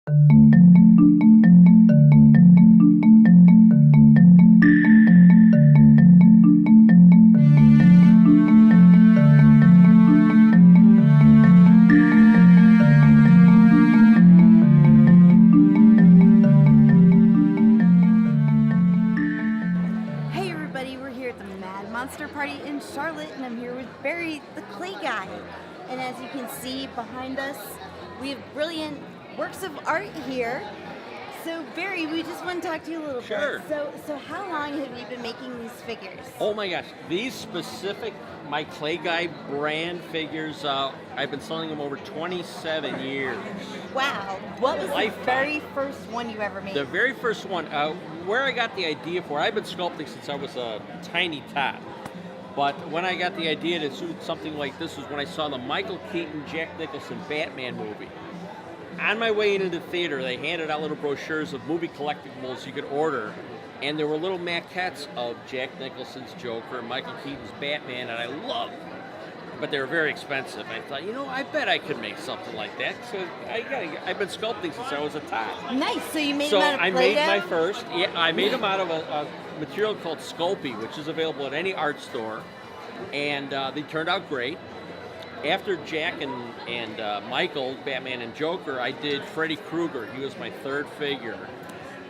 Hey everybody, we're here at the Mad Monster Party in Charlotte, and I'm here with Barry, the clay guy. And as you can see behind us, we have brilliant works of art here. So Barry, we just want to talk to you a little Sure. bit. So how long have you been making these figures? Oh my gosh, these specific, my Clay Guy brand figures, I've been selling them over 27 years. Wow. What was Lifetime. the very first one you ever made? The very first one, where I got the idea for, I've been sculpting since I was a tiny tot. But when I got the idea to do something like this was when I saw the Michael Keaton, Jack Nicholson Batman movie. On my way into the theater, they handed out little brochures of movie collectibles you could order, and there were little maquettes of Jack Nicholson's Joker and Michael Keaton's Batman, and I loved them. But they were very expensive. I thought, I bet I could make something like that. So I've been sculpting since I was a tot. Nice. So you made So them out of I Play-Doh? made my first. Yeah, I made them out of a material called Sculpey, which is available at any art store, and they turned out great. After Jack and Michael, Batman and Joker, I did Freddy Krueger. He was my third figure.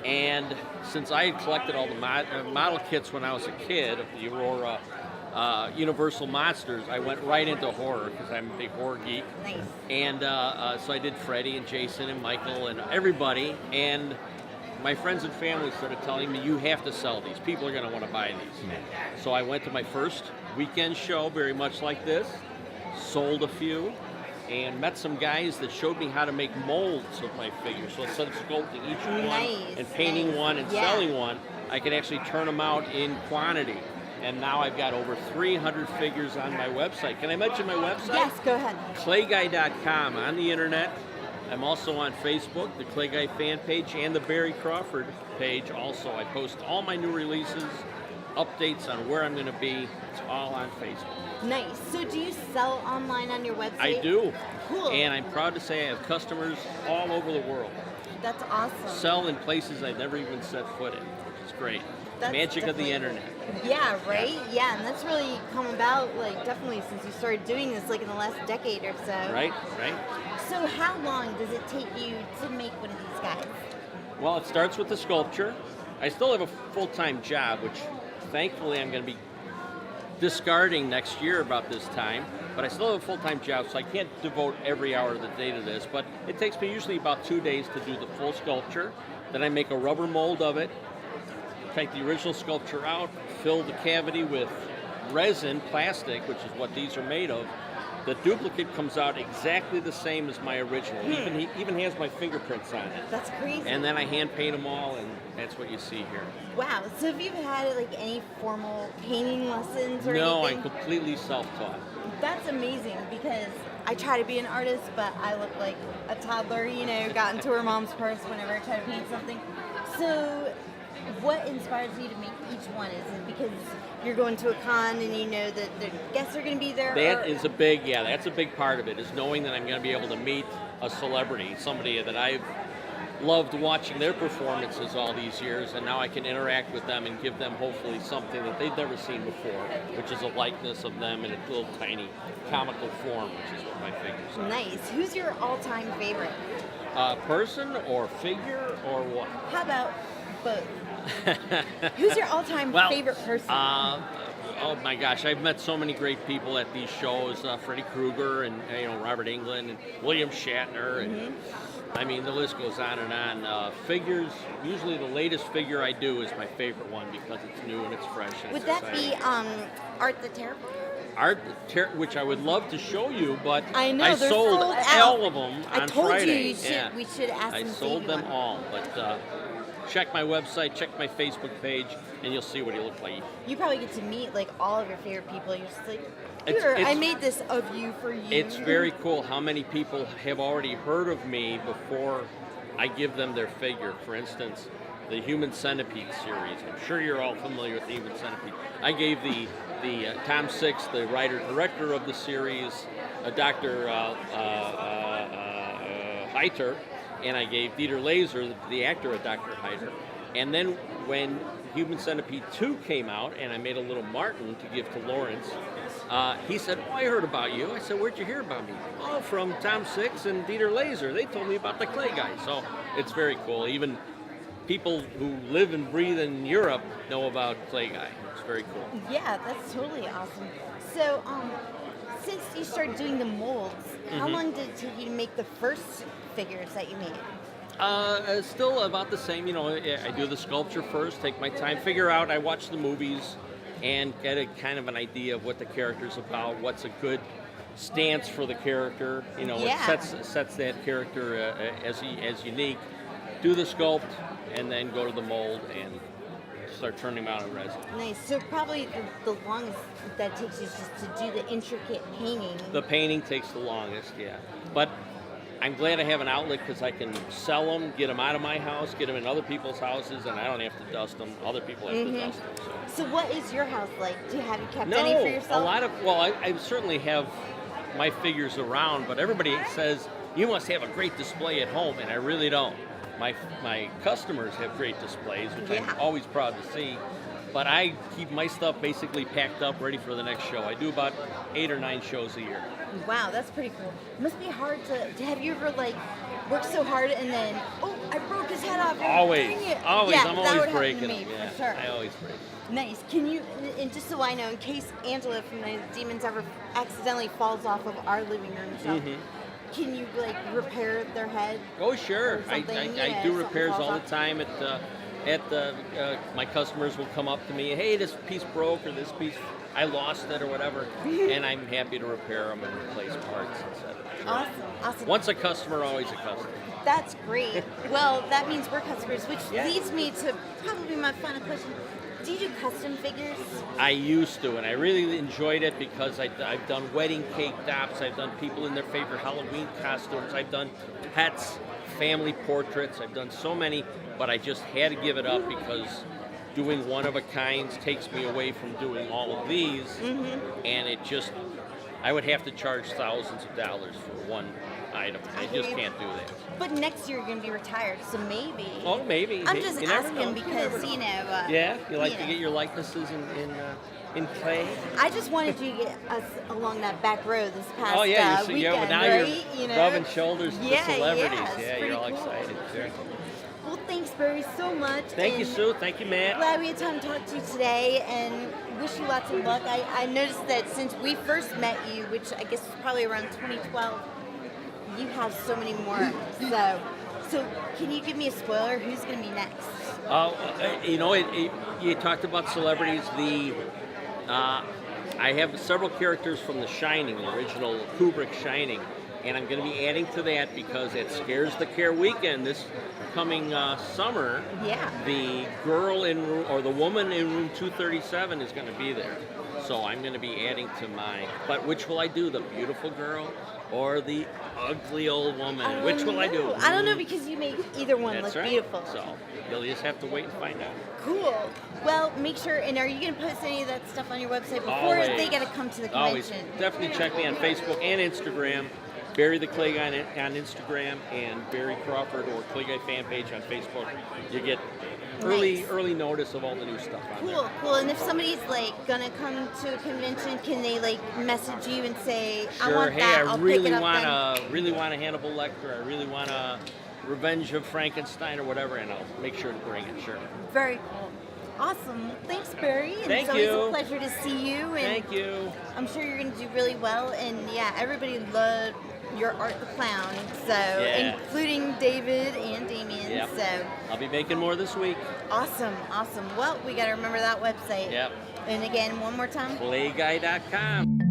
And since I had collected all the model kits when I was a kid of the Aurora Universal Monsters, I went right into horror because I'm a big horror geek. Nice. And so I did Freddy and Jason and Michael and everybody. And my friends and family started telling me, you have to sell these. People are going to want to buy these. So I went to my first weekend show, very much like this, sold a few, and met some guys that showed me how to make molds of my figures. So instead of sculpting each one and painting one and selling one, I could actually turn them out in quantity. And now I've got over 300 figures on my website. Can I mention my website? Yes, go ahead. Clayguy.com on the internet. I'm also on Facebook, the Clay Guy fan page, and the Barry Crawford page also. I post all my new releases, updates on where I'm going to be. It's all on Facebook. Nice. So do you sell online on your website? I do. Cool. And I'm proud to say I have customers all over the world. That's awesome. Sell in places I've never even set foot in, which is great. That's Magic of the definitely- internet. Yeah, right? Yeah, and that's really come about, definitely since you started doing this, in the last decade or so. Right. So how long does it take you to make one of these guys? Well, it starts with the sculpture. I still have a full-time job, which thankfully I'm going to be discarding next year about this time. But I still have a full-time job, so I can't devote every hour of the day to this. But it takes me usually about 2 days to do the full sculpture. Then I make a rubber mold of it, take the original sculpture out, fill the cavity with resin, plastic, which is what these are made of. The duplicate comes out exactly the same as my original. He even has my fingerprints on it. That's crazy. And then I hand paint them all, and that's what you see here. Wow. So have you had any formal painting lessons or No, anything? I'm completely self-taught. That's amazing because I try to be an artist, but I look like a toddler, got into her mom's purse whenever I try to paint something. So what inspires you to make each one? Is it because you're going to a con and you know that the guests are going to be there? That's a big part of it, is knowing that I'm going to be able to meet a celebrity, somebody that I've loved watching their performances all these years, and now I can interact with them and give them hopefully something that they've never seen before, which is a likeness of them in a little tiny comical form, which is what my figures are. Nice. Who's your all-time favorite? Person or figure or what? How about both? Who's your all-time favorite person? Oh my gosh, I've met so many great people at these shows. Freddy Krueger and Robert Englund and William Shatner, and I mean the list goes on and on. Figures, usually the latest figure I do is my favorite one because it's new and it's fresh. And Would it's that exciting. be Art the Terrifier? Which I would love to show you, but I know, I they're sold sold out. all of them on I told Friday. you we should ask I them to sold save them one. all, but check my website, check my Facebook page, and you'll see what he looks like. You probably get to meet all of your favorite people. You're just like, It's- here, I it's- made this of you for you. It's very cool how many people have already heard of me before I give them their figure. For instance, the Human Centipede series. I'm sure you're all familiar with the Human Centipede. I gave the Tom Six, the writer-director of the series, Dr. Heiter, and I gave Dieter Laser, the actor, a Dr. Hyder. And then when Human Centipede 2 came out, and I made a little Martin to give to Lawrence, he said, "Oh, I heard about you." I said, "Where'd you hear about me?" "Oh, from Tom Six and Dieter Laser. They told me about the clay guy." So it's very cool. Even people who live and breathe in Europe know about Clay Guy. It's very cool. Yeah, that's totally awesome. So, since you started doing the molds, how long did it take you to make the first figures that you made? Still about the same. I do the sculpture first, take my time, figure out. I watch the movies and get a kind of an idea of what the character's about, what's a good stance for the character. What sets that character as unique. Do the sculpt, and then go to the mold and start turning them out in resin. Nice. So probably the longest that takes you is just to do the intricate painting. The painting takes the longest, yeah. But I'm glad I have an outlet because I can sell them, get them out of my house, get them in other people's houses, and I don't have to dust them. Other people have to dust them. So what is your house like? Have you kept No, any for yourself? I certainly have my figures around, but everybody says, "You must have a great display at home," and I really don't. My customers have great displays, which I'm always proud to see, but I keep my stuff basically packed up, ready for the next show. I do about 8 or 9 shows a year. Wow, that's pretty cool. It must be hard to have you ever worked so hard and then, I broke his head off. Always. Yeah, I'm always would breaking me, them. Yeah, for sure. I always break. Nice. Can you, and just so I know, in case Angela from the Demons ever accidentally falls off of our living room shelf, can you repair their head? Oh, sure. I do repairs all the off? time my customers will come up to me, "Hey, this piece broke," or "This piece, I lost it," or whatever, and I'm happy to repair them and replace parts, etc. Awesome. Once a customer, always a customer. That's great. Well, that means we're customers, which leads me to probably my final question. Do you do custom figures? I used to, and I really enjoyed it because I've done wedding cake tops, I've done people in their favorite Halloween costumes, I've done pets, family portraits, I've done so many, but I just had to give it up because doing one-of-a-kinds takes me away from doing all of these, and I would have to charge thousands of dollars for one item. I just can't do that. But next year you're going to be retired, so maybe. Oh, maybe. I'm just You never asking know. because, Yeah, you like to get your likenesses in clay? I just wanted you to get us along that back row this past weekend, but now right? you're rubbing shoulders with celebrities. Yeah, You're all pretty cool. excited. Sure. Well, thanks, Barry, so much. Thank you, Sue. Thank you, Matt. Glad we had time to talk to you today, and wish you lots of luck. I noticed that since we first met you, which I guess was probably around 2012, you have so many more. So can you give me a spoiler? Who's going to be next? You talked about celebrities. I have several characters from The Shining, the original Kubrick Shining, and I'm going to be adding to that because at Scares the Care weekend this coming summer, the the woman in room 237 is going to be there. So I'm going to be adding to mine. But which will I do? The beautiful girl or the ugly old woman? Which will I do? I don't know because you make either one That's look right. beautiful. So you'll just have to wait and find out. Cool. Well, make sure, and are you going to post any of that stuff on your website before Always. they got to come to the Always. convention? Definitely check me on Facebook and Instagram. Barry the Clay Guy on Instagram and Barry Crawford or Clay Guy fan page on Facebook. You get early notice of all the new stuff on there. Cool. And if somebody's gonna come to a convention, can they message you and say, Sure. I want Hey, that, I I'll really pick it up want a Hannibal Lecter. I really want a Revenge of Frankenstein or whatever, and I'll make sure to bring it. Sure. Very cool. Awesome. Thanks, Barry. And Thank it's you. always a pleasure to see you. And Thank you. I'm sure you're going to do really well. And everybody loved your Art the Clown. So, including David and Damien. Yep. So, I'll be making more this week. Awesome. Well, we got to remember that website. Yep. And again, one more time. Clayguy.com.